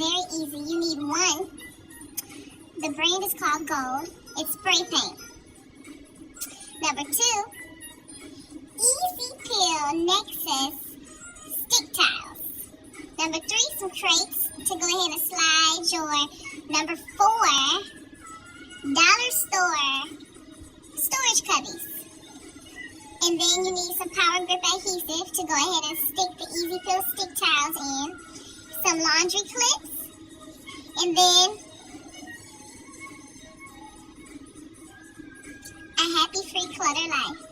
very easy. You need one. The brand is called Gold. It's spray paint. Number 2, Easy Peel Nexus stick tiles. Number 3, some crates to go ahead and slide your number 4 dollar store storage cubbies. And then you need some power grip adhesive to go ahead and stick the Easy Peel stick tiles in. Some laundry clips. And then a happy free clutter life.